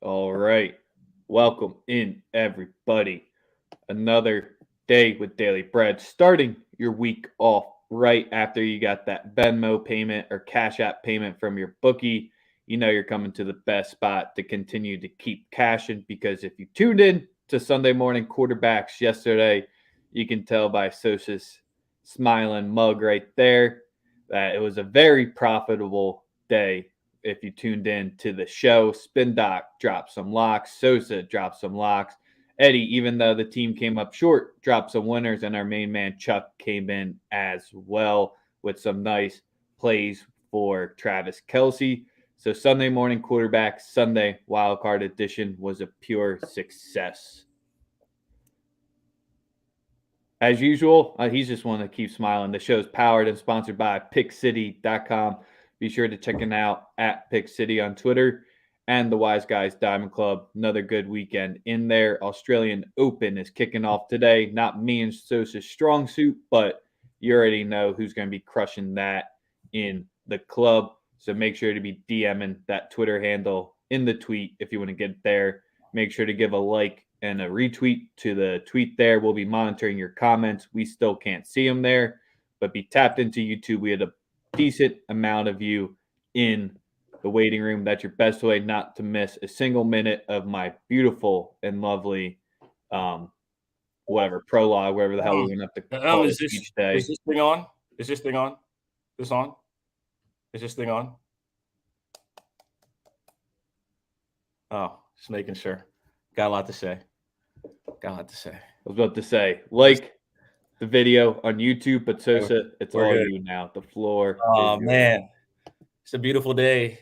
All right. Welcome in, everybody. Another day with Daily Bread. Starting your week off right after you got that Venmo payment or Cash App payment from your bookie. You know you're coming to the best spot to continue to keep cashing because if you tuned in to Sunday morning quarterbacks yesterday, you can tell by Sosa's smiling mug right there that it was a very profitable day if you tuned in to the show. Spin Doc dropped some locks. Sosa dropped some locks. Eddie, even though the team came up short, dropped some winners, and our main man Chuck came in as well with some nice plays for Travis Kelsey. So Sunday morning quarterback, Sunday wildcard edition was a pure success. As usual, he's just one that keeps smiling. The show's powered and sponsored by PickCity.com. Be sure to check it out at PickCity on Twitter and the Wise Guys Diamond Club. Another good weekend in there. Australian Open is kicking off today. Not me and Sosa's strong suit, but you already know who's going to be crushing that in the club. So make sure to be DMing that Twitter handle in the tweet if you want to get there. Make sure to give a like and a retweet to the tweet there. We'll be monitoring your comments. We still can't see them there, but be tapped into YouTube. We had a decent amount of you in the waiting room. That's your best way not to miss a single minute of my beautiful and lovely, prologue, whatever the hell we're going to have to call it each day. Is this thing on? Is this thing on? This on? Is this thing on? Oh, just making sure. Got a lot to say. I was about to say, like the video on YouTube, but Sosa, it's all good. You now. The floor. Oh, man. It's a beautiful day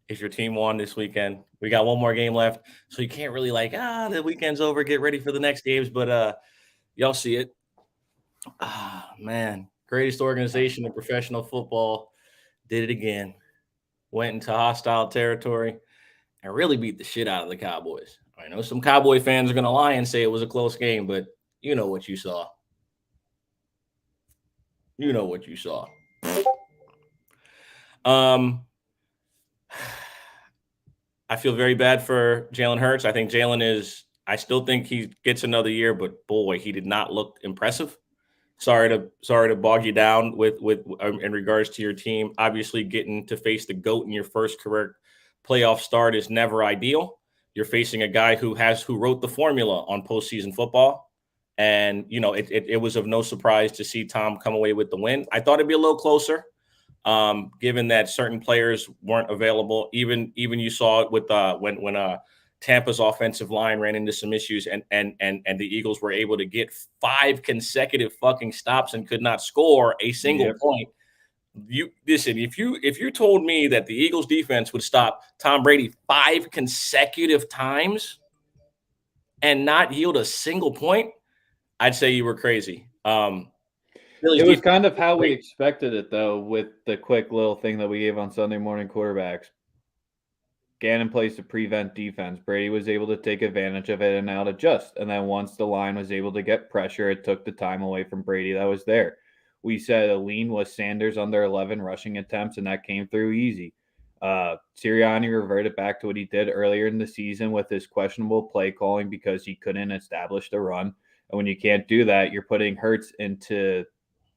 if your team won this weekend. We got one more game left, so you can't really the weekend's over, get ready for the next games, but y'all see it. Man. Greatest organization in professional football did it again. Went into hostile territory and really beat the shit out of the Cowboys. I know some Cowboy fans are going to lie and say it was a close game, but you know what you saw. You know what you saw. I feel very bad for Jalen Hurts. I think I still think he gets another year, but boy, he did not look impressive. Sorry to bog you down with in regards to your team. Obviously, getting to face the GOAT in your first career playoff start is never ideal. You're facing a guy who wrote the formula on postseason football. And, it was of no surprise to see Tom come away with the win. I thought it'd be a little closer, given that certain players weren't available. Even you saw it with when Tampa's offensive line ran into some issues and the Eagles were able to get 5 consecutive fucking stops and could not score a single point. You listen, if you told me that the Eagles defense would stop Tom Brady 5 consecutive times and not yield a single point, I'd say you were crazy. It was kind of how we expected it, though, with the quick little thing that we gave on Sunday morning quarterbacks. Gannon plays to prevent defense. Brady was able to take advantage of it and out adjust. And then once the line was able to get pressure, it took the time away from Brady that was there. We said a lean was Sanders under 11 rushing attempts, and that came through easy. Sirianni reverted back to what he did earlier in the season with his questionable play calling because he couldn't establish the run. And when you can't do that, you're putting Hurts into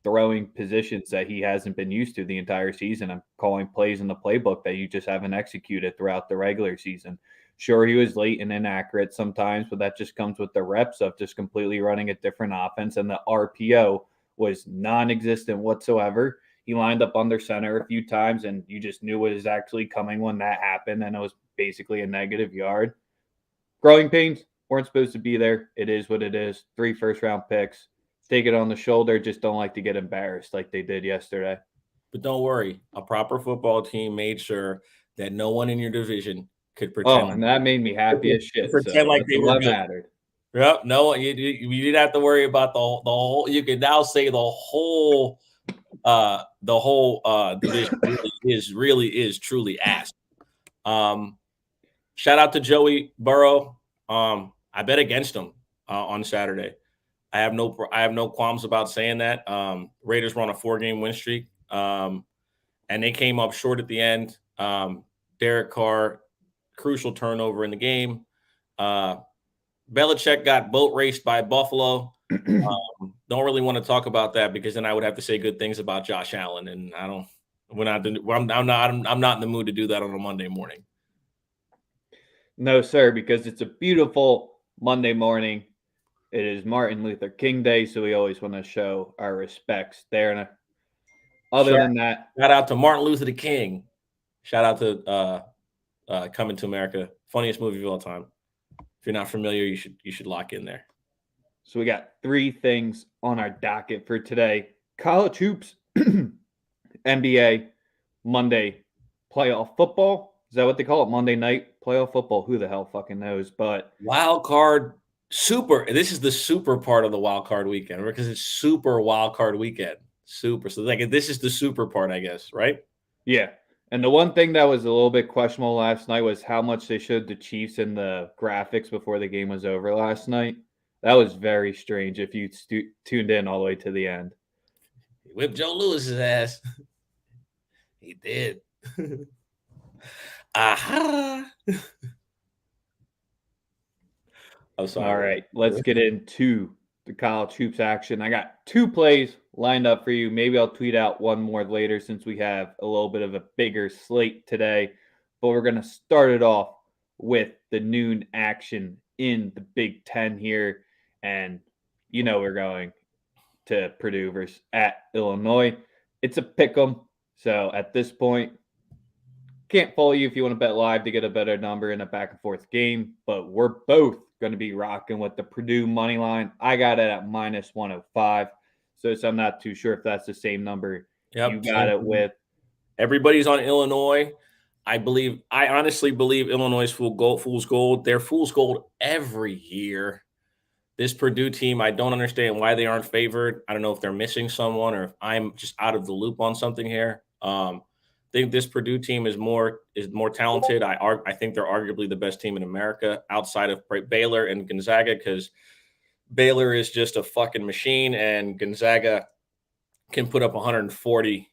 throwing positions that he hasn't been used to the entire season. I'm calling plays in the playbook that you just haven't executed throughout the regular season. Sure, he was late and inaccurate sometimes, but that just comes with the reps of just completely running a different offense, and the RPO was non-existent whatsoever. He lined up under center a few times, and you just knew what was actually coming when that happened, and it was basically a negative yard. Growing pains weren't supposed to be there. It is what it is. 3 first-round picks. Take it on the shoulder. Just don't like to get embarrassed like they did yesterday. But don't worry. A proper football team made sure that no one in your division could pretend. Oh, and that made me happy as shit. Pretend like they were good. Mattered. Yep. No, you didn't have to worry about the whole. You can now say the whole division really is truly ass. Shout out to Joey Burrow. I bet against him on Saturday. I have no qualms about saying that. Raiders were on a 4-game win streak, and they came up short at the end. Derek Carr crucial turnover in the game. Belichick got boat raced by Buffalo. Don't really want to talk about that because then I would have to say good things about Josh Allen, and I don't. I'm not in the mood to do that on a Monday morning. No, sir, because it's a beautiful Monday morning. It is Martin Luther King Day, so we always want to show our respects there. And other than that, shout out to Martin Luther the King. Shout out to Coming to America, funniest movie of all time. If you're not familiar, you should lock in there. So we got 3 things on our docket for today: college hoops, NBA, Monday playoff football. Is that what they call it? Monday night playoff football? Who the hell fucking knows? But wild card super. This is the super part of the wild card weekend because it's super wild card weekend. Super. So like this is the super part, I guess, right? Yeah. And the one thing that was a little bit questionable last night was how much they showed the Chiefs in the graphics before the game was over last night. That was very strange if you tuned in all the way to the end. He whipped Joe Lewis's ass. He did. Aha. I'm sorry. All right, let's get into the college hoops action. I got 2 plays lined up for you. Maybe I'll tweet out one more later since we have a little bit of a bigger slate today. But we're going to start it off with the noon action in the Big Ten here. And you know we're going to Purdue versus at Illinois. It's a pick 'em. So at this point, can't follow you if you want to bet live to get a better number in a back and forth game. But we're both going to be rocking with the Purdue money line. I got it at minus 105. So I'm not too sure if that's the same number you got it with. Everybody's on Illinois. I honestly believe Illinois is fool's gold. They're fool's gold every year. This Purdue team, I don't understand why they aren't favored. I don't know if they're missing someone or if I'm just out of the loop on something here. I think this Purdue team is more talented. I think they're arguably the best team in America outside of Baylor and Gonzaga because Baylor is just a fucking machine and Gonzaga can put up 140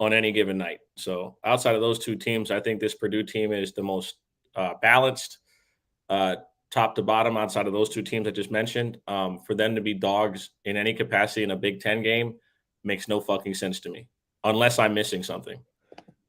on any given night. So outside of those 2 teams, I think this Purdue team is the most balanced, top to bottom. Outside of those 2 teams I just mentioned, for them to be dogs in any capacity in a Big Ten game makes no fucking sense to me, unless I'm missing something.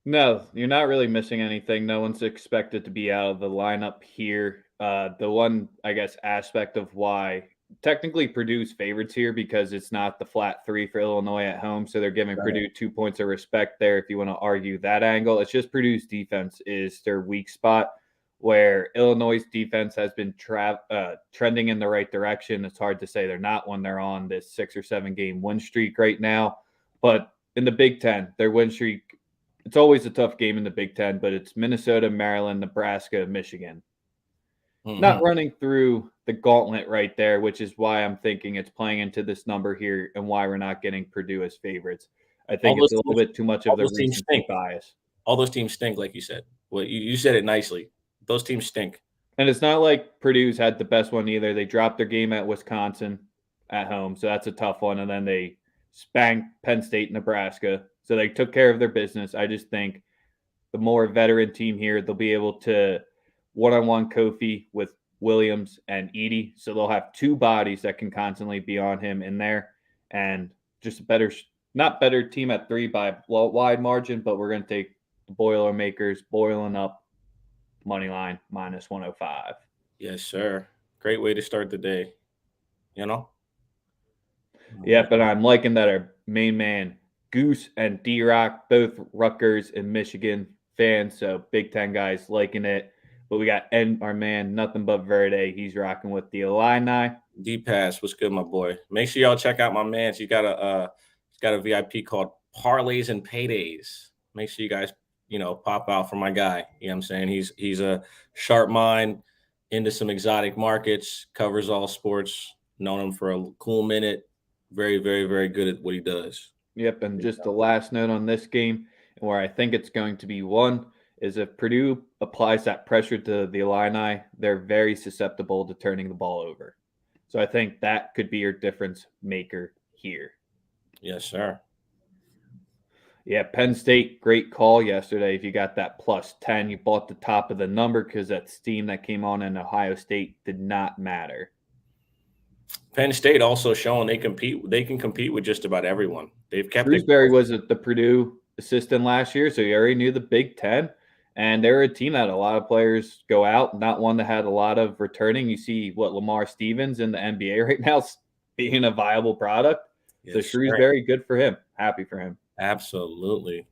No, you're not really missing anything. No one's expected to be out of the lineup here. The one, I guess, aspect of why technically Purdue's favorites here because it's not the flat 3 for Illinois at home. So they're giving Purdue 2 points of respect there if you want to argue that angle. It's just Purdue's defense is their weak spot where Illinois' defense has been trending in the right direction. It's hard to say they're not when they're on this 6 or 7 game win streak right now. But in the Big Ten, their win streak, it's always a tough game in the Big Ten, but it's Minnesota, Maryland, Nebraska, Michigan. Mm-hmm. Not running through the gauntlet right there, which is why I'm thinking it's playing into this number here and why we're not getting Purdue as favorites. I think it's a little bit too much of the recency bias. All those teams stink, like you said. Well, you said it nicely. Those teams stink. And it's not like Purdue's had the best one either. They dropped their game at Wisconsin at home, so that's a tough one. And then they spanked Penn State, Nebraska. So they took care of their business. I just think the more veteran team here, they'll be able to one-on-one Kofi with Williams and Edey. So they'll have 2 bodies that can constantly be on him in there. And just a better, not better team at 3 by a wide margin, but we're going to take the Boilermakers boiling up money line minus 105. Yes, sir. Great way to start the day. You know? Yeah, but I'm liking that our main man, Goose and D-Rock, both Rutgers and Michigan fans, so Big Ten guys liking it. But we got our man, Nothing But Verde. He's rocking with the Illini. D-Pass, what's good, my boy? Make sure y'all check out my man. He's got a VIP called Parlays and Paydays. Make sure you guys, pop out for my guy. You know what I'm saying? He's a sharp mind, into some exotic markets, covers all sports, known him for a cool minute. Very, very, very good at what he does. Yep, and just the last note on this game, and where I think it's going to be won, is if Purdue applies that pressure to the Illini, they're very susceptible to turning the ball over. So I think that could be your difference maker here. Yes, sir. Yeah, Penn State, great call yesterday. If you got that +10, you bought the top of the number because that steam that came on in Ohio State did not matter. Penn State also showing they can compete with just about everyone. They've kept it Shrewsbury close. was the Purdue assistant last year, so you already knew the Big Ten. And they're a team that a lot of players go out, not one that had a lot of returning. You see what Lamar Stevens in the NBA right now being a viable product. So Yes, sir. Shrewsbury, good for him. Happy for him. Absolutely.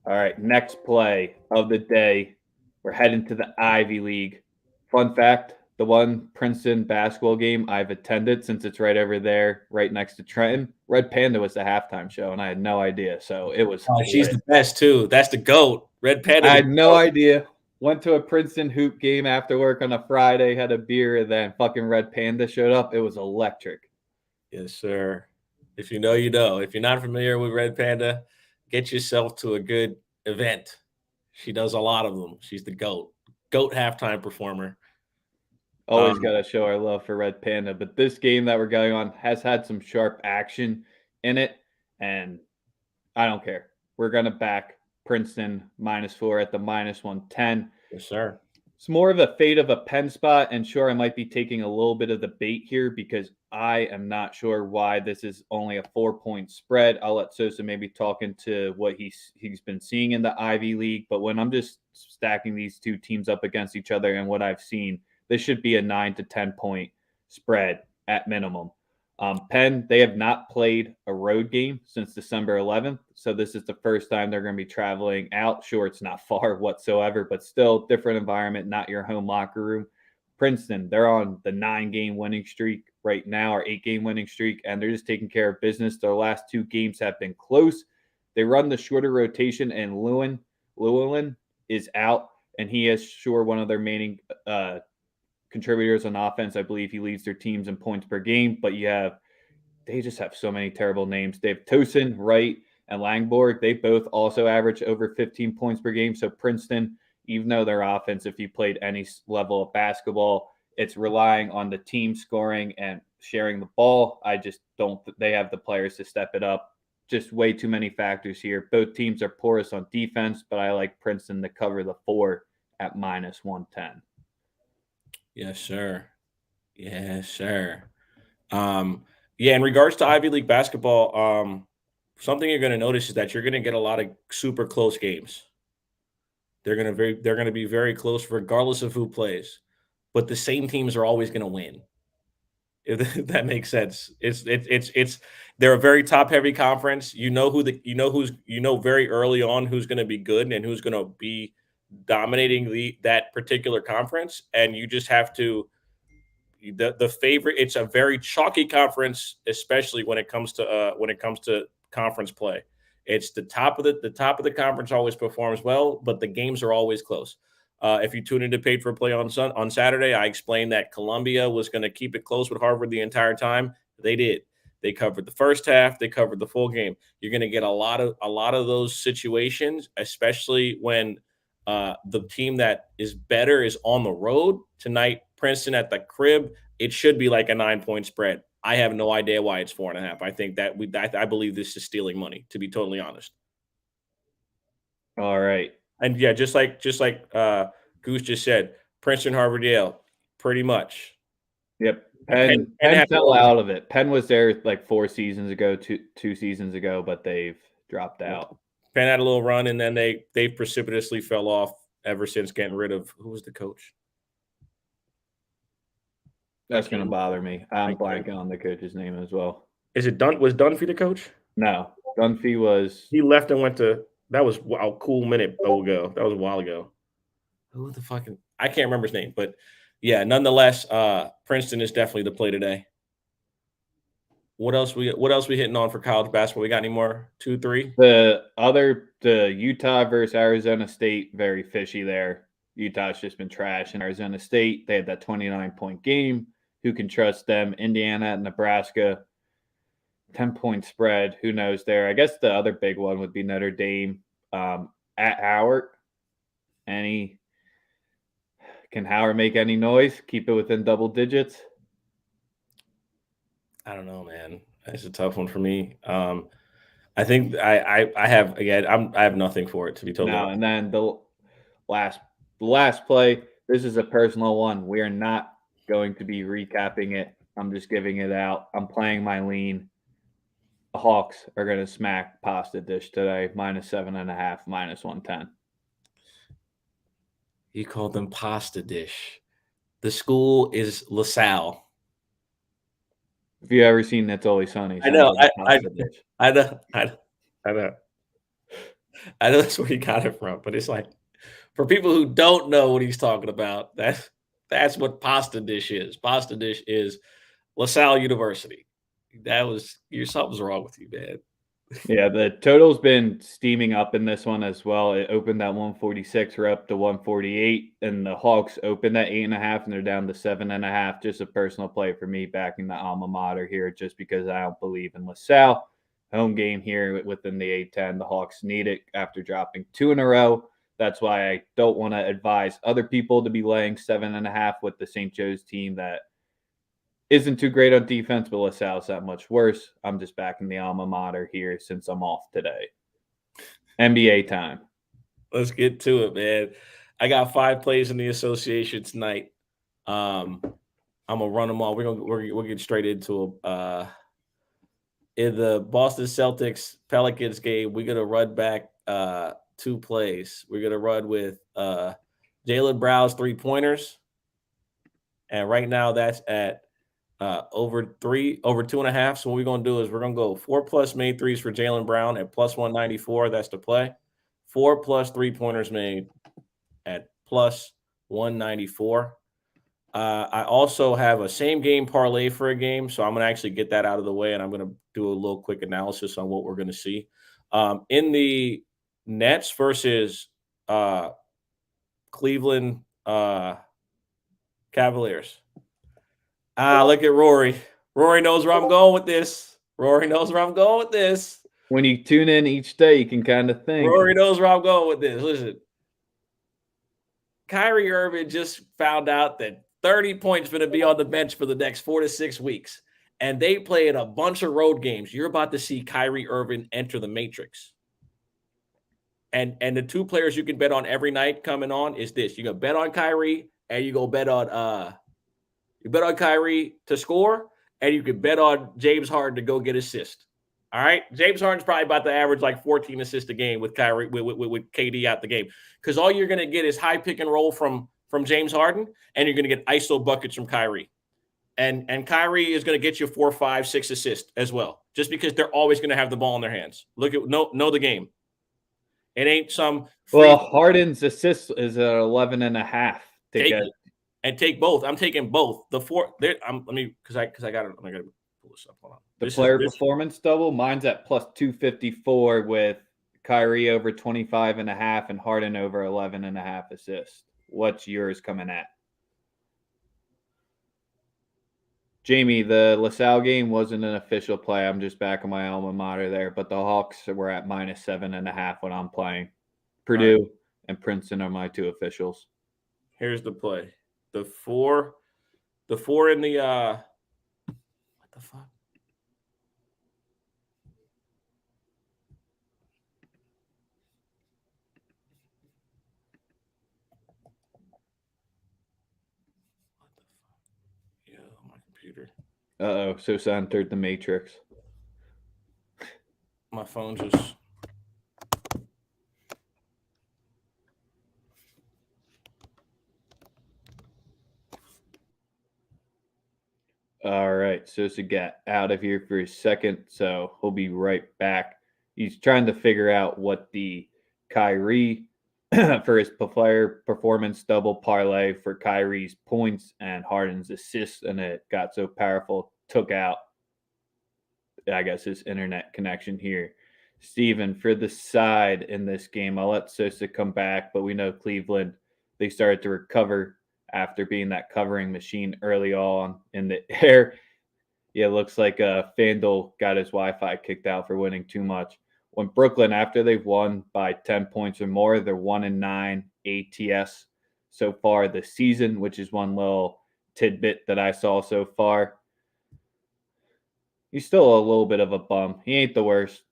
All right, next play of the day. We're heading to the Ivy League. Fun fact, the one Princeton basketball game I've attended since it's right over there, right next to Trenton, Red Panda was the halftime show, and I had no idea. So it was She's lit. the best too. That's the GOAT. Red Panda. I had no idea. Went to a Princeton hoop game after work on a Friday, had a beer, and then fucking Red Panda showed up. It was electric. Yes, sir. If you know, you know. If you're not familiar with Red Panda, get yourself to a good event. She does a lot of them. She's the GOAT. GOAT halftime performer. Always got to show our love for Red Panda. But this game that we're going on has had some sharp action in it, and I don't care. We're going to back Princeton -4 at the -110. Yes, sir. It's more of a fate of a pen spot, and sure, I might be taking a little bit of the bait here because I am not sure why this is only a 4-point spread. I'll let Sosa maybe talk into what he's been seeing in the Ivy League, but when I'm just stacking these two teams up against each other and what I've seen, this should be a 9 to 10 point spread at minimum. Penn, they have not played a road game since December 11th. So this is the first time they're going to be traveling out. Sure, it's not far whatsoever, but still different environment, not your home locker room. Princeton, they're on the 9-game winning streak right now, or 8-game winning streak, and they're just taking care of business. Their last 2 games have been close. They run the shorter rotation, and Llewellyn is out, and he is sure one of their main contributors on offense. I believe he leads their teams in points per game, but they just have so many terrible names. They have Tosin, Wright, and Langborg. They both also average over 15 points per game. So Princeton, even though their offense, if you played any level of basketball, it's relying on the team scoring and sharing the ball. I just don't. They have the players to step it up. Just way too many factors here. Both teams are porous on defense, but I like Princeton to cover the 4 at -110. Yes, sir. Yes, sir. Yeah, in regards to Ivy League basketball, something you're going to notice is that you're going to get a lot of super close games. They're going to be very close regardless of who plays. But the same teams are always going to win. If that makes sense. It's they're a very top heavy conference. You know very early on who's going to be good and who's going to be dominating that particular conference, and you just have to the favorite. It's a very chalky conference, especially when it comes to conference play. It's the top of the conference always performs well, but the games are always close. If you tune into Paid for Play on Saturday, I explained that Columbia was going to keep it close with Harvard the entire time. They did. They covered the first half. They covered the full game. You're going to get a lot of those situations, especially when the team that is better is on the road tonight. Princeton at the crib. It should be like a 9-point spread. I have no idea why it's 4.5. I think that I believe this is stealing money, to be totally honest. All right. And yeah, just like Goose just said, Princeton, Harvard, Yale, pretty much. Yep. Penn fell out of it. Penn was there like 4 seasons ago, two seasons ago, but they've dropped out. Penn had a little run, and then they precipitously fell off ever since getting rid of who was the coach. That's going to bother me. I'm blanking on the coach's name as well. Was Dunphy the coach? No, Dunphy was. He left and went to. That was a cool minute ago. That was a while ago. Who the fucking? I can't remember his name, but yeah. Nonetheless, Princeton is definitely the play today. What else we hitting on for college basketball? We got any more? 2, 3? The Utah versus Arizona State, very fishy there. Utah's just been trash. In Arizona State, they had that 29-point game. Who can trust them? Indiana at Nebraska, 10-point spread. Who knows there? I guess the other big one would be Notre Dame at Howard. Can Howard make any noise? Keep it within double digits? I don't know, man. That's a tough one for me. I think I have again. I have nothing for it, to be totally No, honest. and then the last play. This is a personal one. We are not going to be recapping it. I'm just giving it out. I'm playing my lean. The Hawks are going to smack Pasta Dish today, -7.5, -110. You called them pasta dish. The school is LaSalle. If you ever seen It's Always Sunny, I sounds know. like a pasta dish. I know. I know. I know that's where he got it from, but it's like for people who don't know what he's talking about, that's what pasta dish is. Pasta dish is LaSalle University. That was something's wrong with you, man. Yeah, the total's been steaming up in this one as well. It opened at 146, we're up to 148, and the Hawks opened at 8.5, and they're down to 7.5. Just a personal play for me backing the alma mater here, just because I don't believe in LaSalle. Home game here within the A10. The Hawks need it after dropping 2 in a row. That's why I don't want to advise other people to be laying 7.5 with the St. Joe's team that isn't too great on defense, but LaSalle's that much worse. I'm just backing the alma mater here since I'm off today. NBA time. Let's get to it, man. I got 5 plays in the association tonight. I'm gonna run them all. We'll get straight into them. In the Boston Celtics Pelicans game, we're gonna run back 2 plays. We're gonna run with Jaylen Brown's 3-pointers, and right now that's at over 2.5. So what we're gonna do is we're gonna go 4+ made threes for Jaylen Brown at +194. That's the play. 4+ 3-pointers made at +194. I also have a same game parlay for a game, so I'm going to actually get that out of the way, and I'm going to do a little quick analysis on what we're going to see. In the Nets versus Cleveland Cavaliers. Look at Rory. Rory knows where I'm going with this. Rory knows where I'm going with this. When you tune in each day, you can kind of think. Rory knows where I'm going with this. Listen, Kyrie Irving just found out that 30 points going to be on the bench for the next 4 to 6 weeks. And they play in a bunch of road games. You're about to see Kyrie Irving enter the matrix. And the 2 players you can bet on every night coming on is this. You go bet on Kyrie, and you go bet on Kyrie to score, and you can bet on James Harden to go get assist. All right, James Harden's probably about to average like 14 assists a game with Kyrie with KD out the game, because all you're going to get is high pick and roll from James Harden, and you're going to get ISO buckets from Kyrie, and Kyrie is going to get you 4, 5, 6 assists as well, just because they're always going to have the ball in their hands. Look at know the game. It ain't some Harden's assist is at 11.5 to get. And take both. I'm taking both. The 4. There. Let me because I got it. I got to pull this up. Hold on. The player performance double. Mine's at +254 with Kyrie over 25.5 and Harden over 11.5 assists. What's yours coming at? Jamie, the LaSalle game wasn't an official play. I'm just backing my alma mater there, but the Hawks were at -7.5 when I'm playing. Purdue and Princeton are my 2 officials. Here's the play. The 4 in the what the fuck? Yeah, my computer. Uh-oh, Sosa entered the matrix. My phone just All right, Sosa got out of here for a second, so he'll be right back. He's trying to figure out what the Kyrie for his player performance double parlay for Kyrie's points and Harden's assists, and it got so powerful, took out, I guess, his internet connection here. Steven, for the side in this game, I'll let Sosa come back, but we know Cleveland, they started to recover after being that covering machine early on in the air. Yeah, it looks like FanDuel got his Wi-Fi kicked out for winning too much. When Brooklyn, after they've won by 10 points or more, they're 1-9 ATS so far this season, which is one little tidbit that I saw so far. He's still a little bit of a bum. He ain't the worst.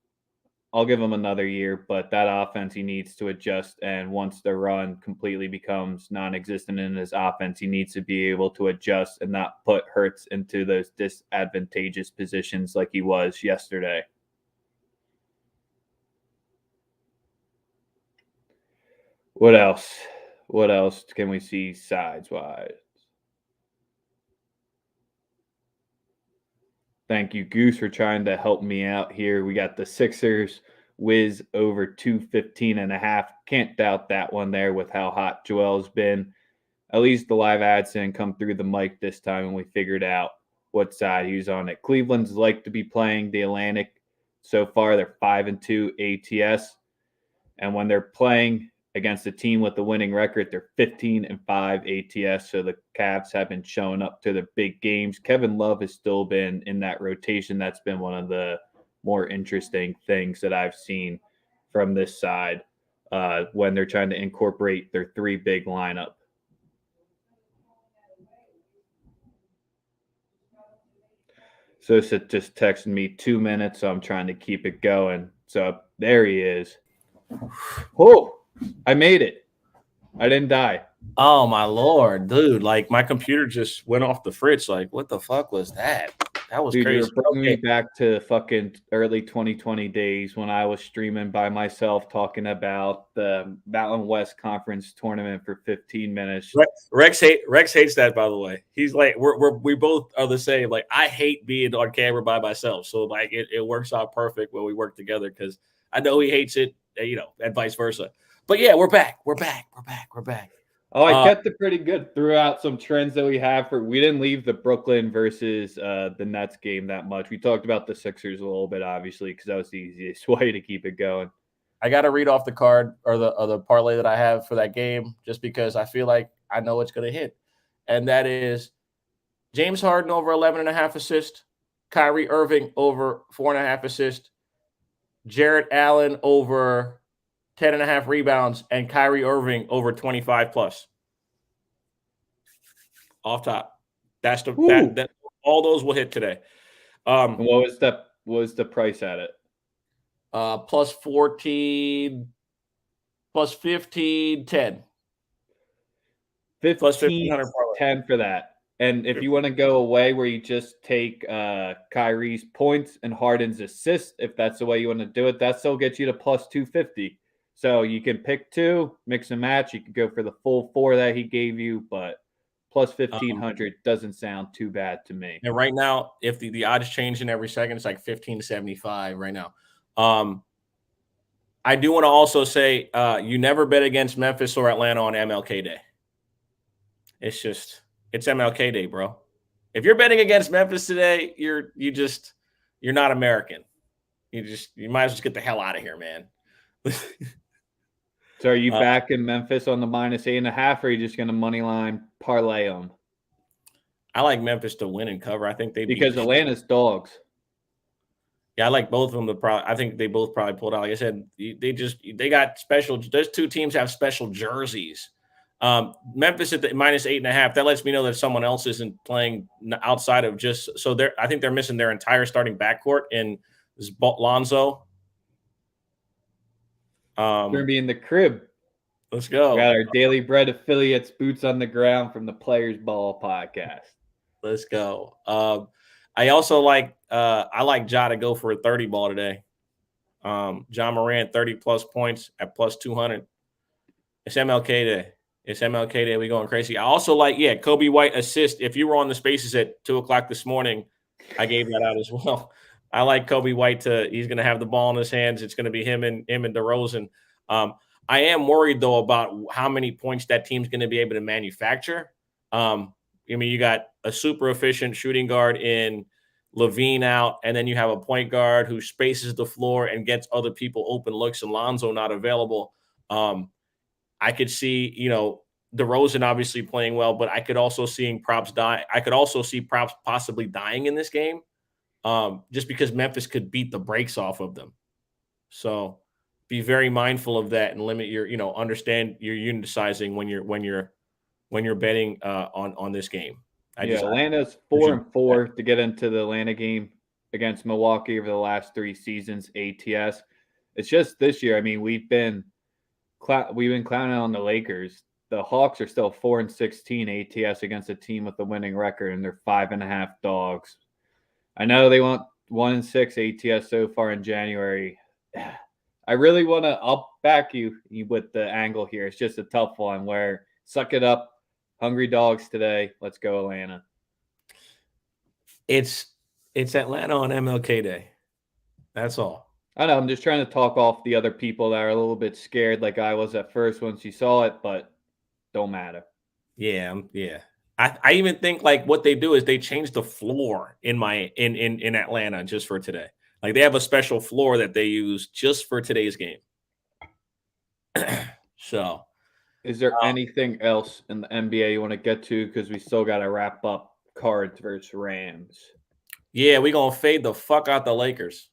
I'll give him another year, but that offense he needs to adjust. And once the run completely becomes non-existent in his offense, he needs to be able to adjust and not put Hurts into those disadvantageous positions like he was yesterday. What else? What else can we see sides-wise? Thank you, Goose, for trying to help me out here. We got the Sixers whiz over 215.5. Can't doubt that one there with how hot Joel's been. At least the live ads didn't come through the mic this time, and we figured out what side he was on it. Cleveland's like to be playing the Atlantic. So far, they're 5-2 ATS. And when they're playing against a team with the winning record, they're 15-5 ATS. So the Cavs have been showing up to the big games. Kevin Love has still been in that rotation. That's been one of the more interesting things that I've seen from this side when they're trying to incorporate their three big lineup. Sosa just texted me 2 minutes, so I'm trying to keep it going. So there he is. Oh, I made it. I didn't die. Oh, my Lord, dude. Like, my computer just went off the fritz. Like, what the fuck was that? That was crazy. You're bringing me back to fucking early 2020 days when I was streaming by myself talking about the Mountain West Conference tournament for 15 minutes. Rex hates that, by the way. He's like, we both are the same. Like, I hate being on camera by myself. So, like, it works out perfect when we work together because I know he hates it, and vice versa. But yeah, we're back. We're back. Oh, I kept it pretty good throughout some trends that we have. We didn't leave the Brooklyn versus the Nets game that much. We talked about the Sixers a little bit, obviously, because that was the easiest way to keep it going. I got to read off the card or the parlay that I have for that game just because I feel like I know it's going to hit. And that is James Harden over 11.5 assists, Kyrie Irving over 4.5 assists, Jarrett Allen over 10.5 rebounds, and Kyrie Irving over 25 plus. Off top. That's that all those will hit today. What was the price at it? Plus 14, plus 15, 10. 15, plus 10 for that. And if you want to go away where you just take Kyrie's points and Harden's assists, if that's the way you want to do it, that still gets you to plus 250. So you can pick two, mix and match. You could go for the full 4 that he gave you, but plus 1,500 doesn't sound too bad to me. And right now, if the odds change in every second, it's like 15-75 right now. I do want to also say you never bet against Memphis or Atlanta on MLK Day. It's MLK Day, bro. If you're betting against Memphis today, you're not American. You might as well just get the hell out of here, man. So are you back in Memphis on the minus 8.5, or are you just going to money line parlay them? I like Memphis to win and cover. I think because Atlanta's dogs. Yeah, I like both of them. I think they both probably pulled out. Like I said, they got special. Those two teams have special jerseys. Memphis at the minus 8.5. That lets me know that someone else isn't playing outside of just. So I think they're missing their entire starting backcourt in Lonzo. We're gonna be in the crib. Let's go. We got our Daily Bread affiliates, boots on the ground from the Players Ball podcast. Let's go. I also like Ja to go for a 30 ball today. John Morant 30 plus points at plus 200. It's MLK Day. We going crazy. I also like Kobe White assist. If you were on the Spaces at 2:00 this morning, I gave that out as well. I like Kobe White he's going to have the ball in his hands. It's going to be him and DeRozan. I am worried though about how many points that team's going to be able to manufacture. You got a super efficient shooting guard in Levine out, and then you have a point guard who spaces the floor and gets other people open looks, and Lonzo not available. I could see, DeRozan obviously playing well, but I could also see props possibly dying in this game. Just because Memphis could beat the brakes off of them. So be very mindful of that and limit your, understand your unit sizing when you're betting on this game. Atlanta's 4-4 to get into the Atlanta game against Milwaukee over the last 3 seasons ATS. It's just this year. I mean, we've been clowning on the Lakers. The Hawks are still 4-16 ATS against a team with a winning record, and they're 5.5 dogs. I know they want 1-6 ATS so far in January. I really want to. I'll back you with the angle here. It's just a tough one. Where suck it up, hungry dogs today. Let's go Atlanta. It's Atlanta on MLK Day. That's all. I know. I'm just trying to talk off the other people that are a little bit scared, like I was at first once you saw it, but don't matter. Yeah. I even think like what they do is they change the floor in Atlanta just for today. Like they have a special floor that they use just for today's game. So, is there anything else in the NBA you want to get to? Because we still got to wrap up Cards versus Rams. Yeah, we're gonna fade the fuck out the Lakers.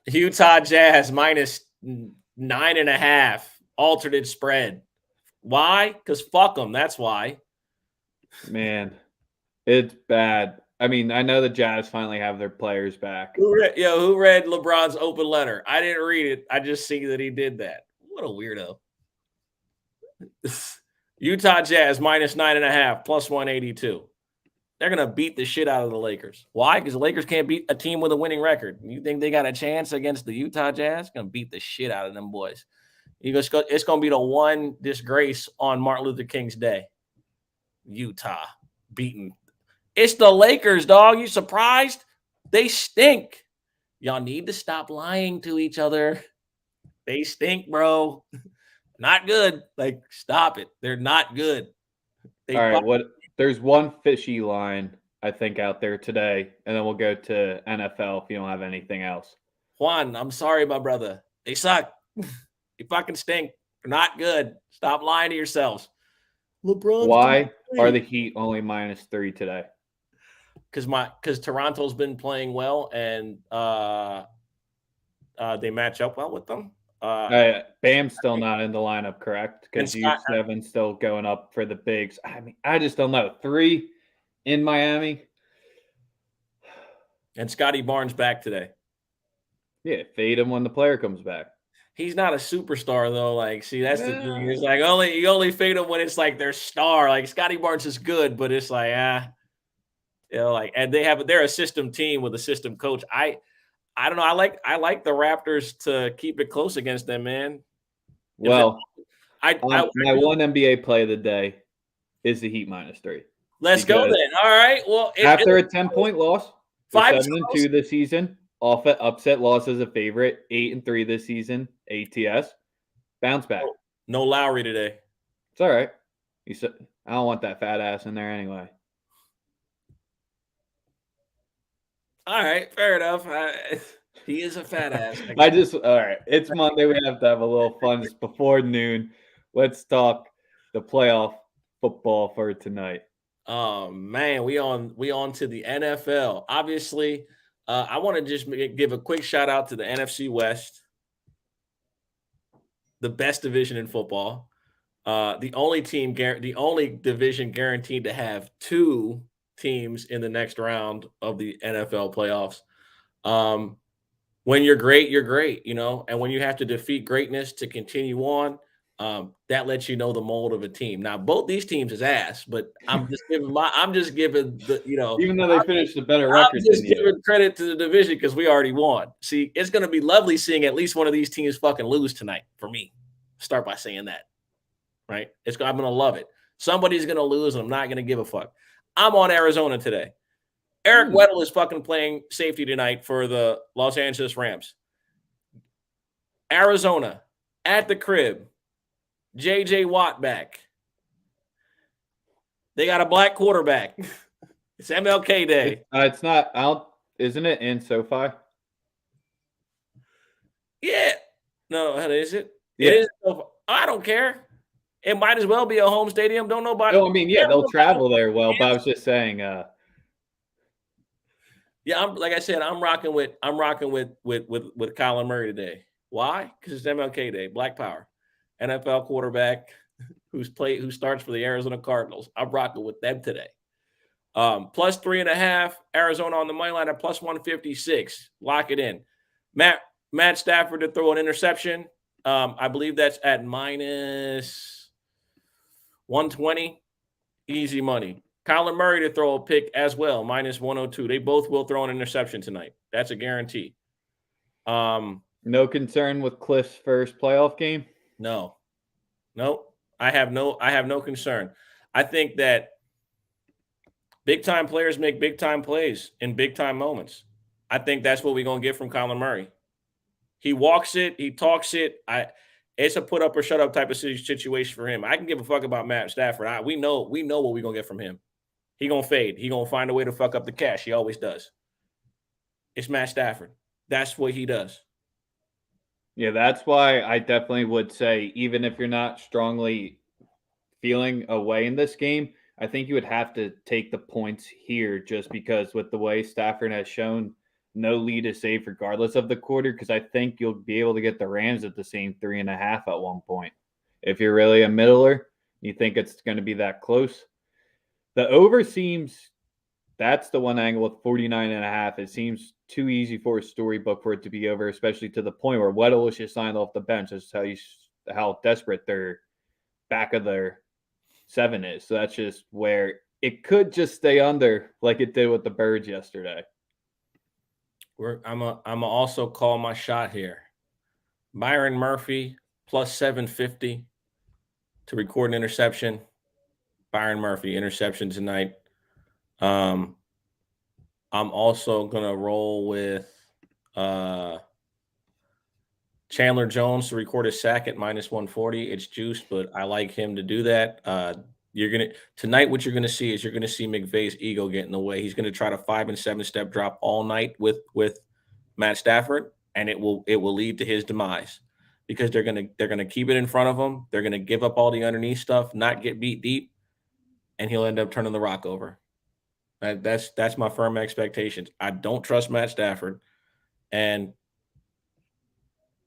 Utah Jazz -9.5 alternate spread. Why? Because fuck them. That's why. Man, it's bad. I mean, I know the Jazz finally have their players back. Who read LeBron's open letter? I didn't read it. I just see that he did that. What a weirdo. Utah Jazz -9.5 +182. They're going to beat the shit out of the Lakers. Why? Because the Lakers can't beat a team with a winning record. You think they got a chance against the Utah Jazz? Going to beat the shit out of them boys. It's going to be the one disgrace on Martin Luther King's Day. Utah beaten. It's the Lakers, dog. You surprised? They stink. Y'all need to stop lying to each other. They stink, bro. Not good. Like, stop it. They're not good. All right, there's one fishy line, I think, out there today, and then we'll go to NFL if you don't have anything else. Juan, I'm sorry, my brother. They suck. You fucking stink. They're not good. Stop lying to yourselves. LeBron. Why are the Heat only -3 today? Because Toronto's been playing well, and they match up well with them. Bam's still not in the lineup, correct? Because U7 still going up for the bigs. I mean, I just don't know. 3 in Miami. And Scotty Barnes back today. Yeah, fade him when the player comes back. He's not a superstar though. Like, see, that's the thing. It's like you only fade him when it's like their star. Like Scotty Barnes is good, but it's like and they're a system team with a system coach. I don't know. I like the Raptors to keep it close against them, man. Well, my one NBA play of the day is the Heat -3. Let's go then. All right. Well, after a 10-point loss, 7-2 this season, upset loss as a favorite, 8-3 this season, ATS, bounce back. No Lowry today. It's all right. I don't want that fat ass in there anyway. All right, fair enough. He is a fat ass. All right. It's Monday. We have to have a little fun. It's before noon. Let's talk the playoff football for tonight. Oh man, we on to the NFL. Obviously, I want to just give a quick shout out to the NFC West, the best division in football. The only division guaranteed to have 2 teams in the next round of the NFL playoffs. When you're great, and when you have to defeat greatness to continue on, that lets you know the mold of a team. Now, both these teams is ass, but I'm just giving even though they finished a better record, I'm just giving credit to the division because we already won. See, it's going to be lovely seeing at least one of these teams fucking lose tonight for me. Start by saying that, right? I'm going to love it. Somebody's going to lose, and I'm not going to give a fuck. I'm on Arizona today. Eric Weddle is fucking playing safety tonight for the Los Angeles Rams. Arizona at the crib. J.J. Watt back. They got a black quarterback. It's MLK Day. It's not out. Isn't it in SoFi? Yeah. No, is it? Yeah. It is. I don't care. It might as well be a home stadium. Don't nobody. No, I mean, yeah, they'll travel there well, but I was just saying. Yeah, like I said, I'm rocking with Kyler Murray today. Why? Because it's MLK Day, Black Power, NFL quarterback who starts for the Arizona Cardinals. I'm rocking with them today. Plus 3.5. Arizona on the money line at plus 156. Lock it in. Matt Stafford to throw an interception. I believe that's at minus 120. Easy money. Kyler Murray to throw a pick as well, minus 102. They both will throw an interception tonight. That's a guarantee. No concern with Cliff's first playoff game? No. I have no concern. I think that big time players make big time plays in big time moments. I think that's what we're gonna get from Kyler Murray. He walks it, he talks it. It's a put up or shut up type of situation for him. I can give a fuck about Matt Stafford. We know what we're gonna get from him. He gonna fade. He gonna find a way to fuck up the cash. He always does. It's Matt Stafford. That's what he does. Yeah, that's why I definitely would say, even if you're not strongly feeling away in this game, I think you would have to take the points here just because with the way Stafford has shown no lead is safe regardless of the quarter, because I think you'll be able to get the Rams at the same 3.5 at one point. If you're really a middler, you think it's going to be that close. The over seems, that's the one angle with 49.5. It seems too easy for a storybook for it to be over, especially to the point where Weddle was just signed off the bench. That's how desperate their back of their 7 is. So that's just where it could just stay under like it did with the Birds yesterday. I'm also call my shot here. Byron Murphy plus 750 to record an interception. Byron Murphy interception tonight. I'm also gonna roll with Chandler Jones to record a sack at minus 140. It's juiced, but I like him to do that. Tonight, what you're gonna see is McVay's ego get in the way. He's gonna try to 5 and 7 step drop all night with Matt Stafford, and it will lead to his demise because they're gonna keep it in front of him. They're gonna give up all the underneath stuff, not get beat deep, and he'll end up turning the rock over. That's my firm expectations. I don't trust Matt Stafford, and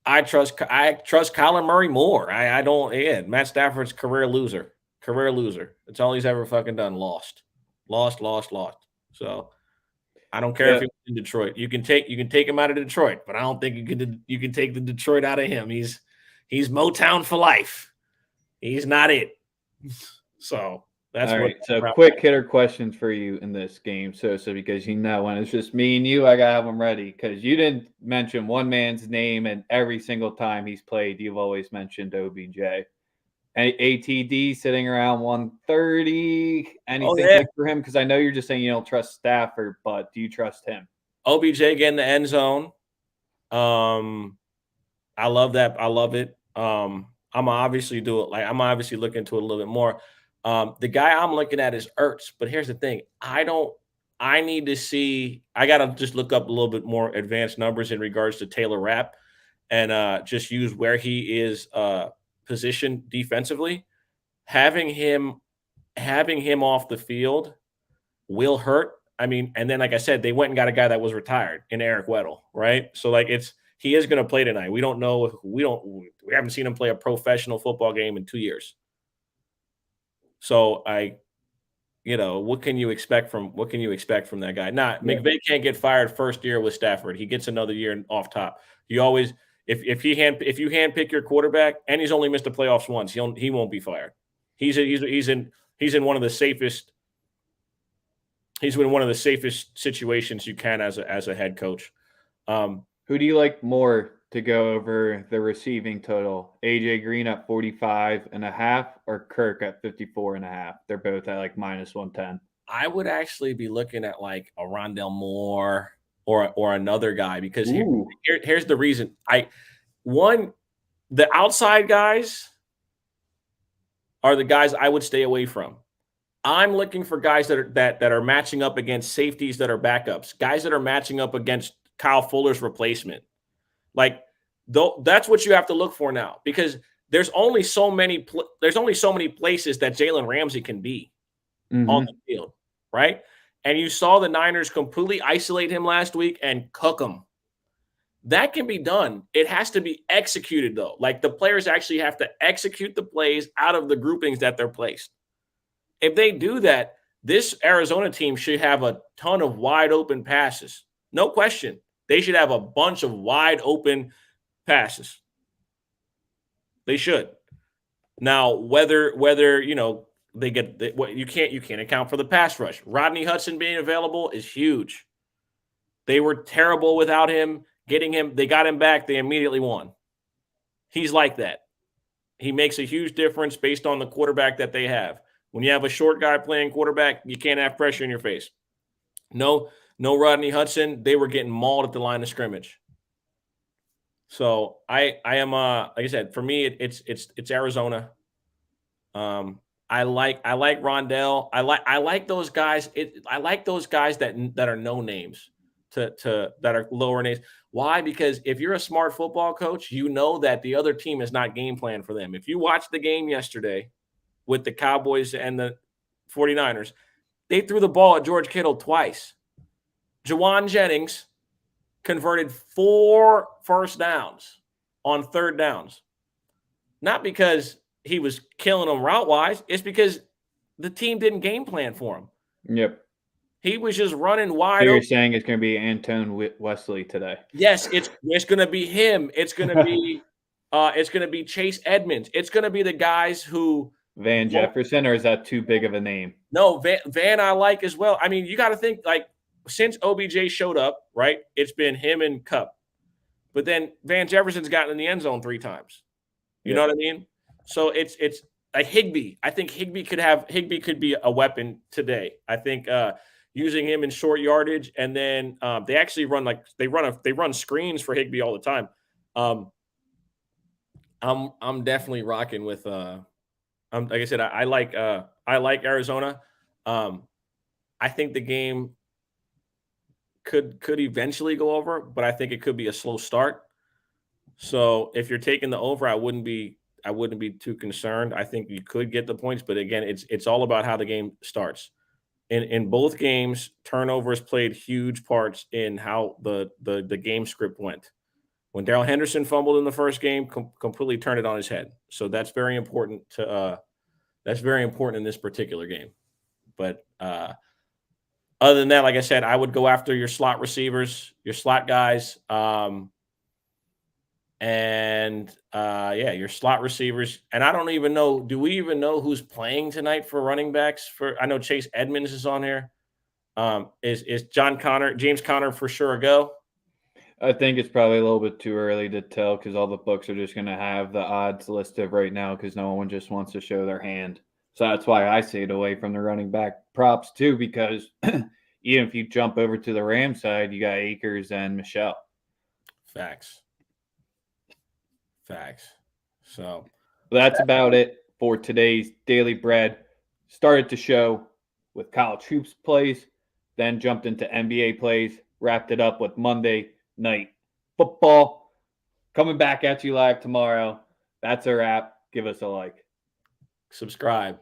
I trust Kyler Murray more. I don't. Yeah, Matt Stafford's career loser. That's all he's ever fucking done. Lost. So I don't care if he was in Detroit. You can take him out of Detroit, but I don't think you can take the Detroit out of him. He's Motown for life. He's not it. So that's all right. So quick hitter questions for you in this game, Sosa, because when it's just me and you, I gotta have them ready because you didn't mention one man's name, and every single time he's played, you've always mentioned OBJ. ATD sitting around 130. Anything big for him? Because I know you're just saying you don't trust Stafford, but do you trust him? OBJ getting the end zone. I love that. I love it. I'm obviously do it. Like I'm obviously looking into it a little bit more. The guy I'm looking at is Ertz, but here's the thing. I need to see. I got to just look up a little bit more advanced numbers in regards to Taylor Rapp and just use where he is positioned defensively. Having him off the field will hurt. I mean, and then like I said, they went and got a guy that was retired in Eric Weddle, right? So like he is going to play tonight. We don't know. We haven't seen him play a professional football game in 2 years. So what can you expect from that guy? McVay can't get fired first year with Stafford. He gets another year off top. You always if you handpick your quarterback and he's only missed the playoffs once, he won't be fired. He's in one of the safest. He's in one of the safest situations you can as a head coach. Who do you like more to go over the receiving total? AJ Green at 45.5 or Kirk at 54.5? They're both at like minus 110. I would actually be looking at like a Rondell Moore or another guy because here's the reason. The outside guys are the guys I would stay away from. I'm looking for guys that are matching up against safeties that are backups, guys that are matching up against Kyle Fuller's replacement. Like, that's what you have to look for now because there's only so many places that Jalen Ramsey can be on the field, right? And you saw the Niners completely isolate him last week and cook him. That can be done. It has to be executed, though. Like, the players actually have to execute the plays out of the groupings that they're placed. If they do that, This Arizona team should have a ton of wide open passes. No question. They should have a bunch of wide open passes. They should. Now, whether they get what you can't account for the pass rush. Rodney Hudson being available is huge. They were terrible without him. They got him back. They immediately won. He's like that. He makes a huge difference based on the quarterback that they have. When you have a short guy playing quarterback, you can't have pressure in your face. No Rodney Hudson. They were getting mauled at the line of scrimmage. So I am like I said, for me it's Arizona. I like Rondell. I like those guys. I like those guys that are no names that are lower names. Why? Because if you're a smart football coach, you know that the other team is not game plan for them. If you watched the game yesterday with the Cowboys and the 49ers, they threw the ball at George Kittle twice. Juwan Jennings converted 4 first downs on third downs. Not because he was killing them route-wise. It's because the team didn't game plan for him. Yep. He was just running wide. So you're saying it's going to be Antone Wesley today? Yes, it's going to be him. It's going to be Chase Edmonds. It's going to be the guys who Van Jefferson, or is that too big of a name? No, Van I like as well. I mean, you got to think, like, since OBJ showed up, right? It's been him and Kupp. But then Van Jefferson's gotten in the end zone 3 times. You know what I mean? So it's like Higbee. I think Higbee could be a weapon today. I think using him in short yardage, and then they actually they run screens for Higbee all the time. I'm definitely rocking with like I said, I like Arizona. I think the game could eventually go over, but I think it could be a slow start. So if you're taking the over, I wouldn't be too concerned. I think you could get the points, but again, it's all about how the game starts. In both games, turnovers played huge parts in how the game script went. When Darrell Henderson fumbled in the first game, completely turned it on his head. So that's very important in this particular game. But other than that, like I said, I would go after your slot receivers, your slot guys. Your slot receivers. And I don't even know, do we even know who's playing tonight for running backs? I know Chase Edmonds is on here. Is James Conner for sure a go? I think it's probably a little bit too early to tell because all the books are just going to have the odds listed right now because no one just wants to show their hand. So that's why I stayed away from the running back props too, because even if you jump over to the Ram side, you got Akers and Michelle. Facts. So that's about it for today's Daily Bread. Started the show with college hoops plays, then jumped into NBA plays, wrapped it up with Monday Night Football. Coming back at you live tomorrow. That's our wrap. Give us a like. Subscribe.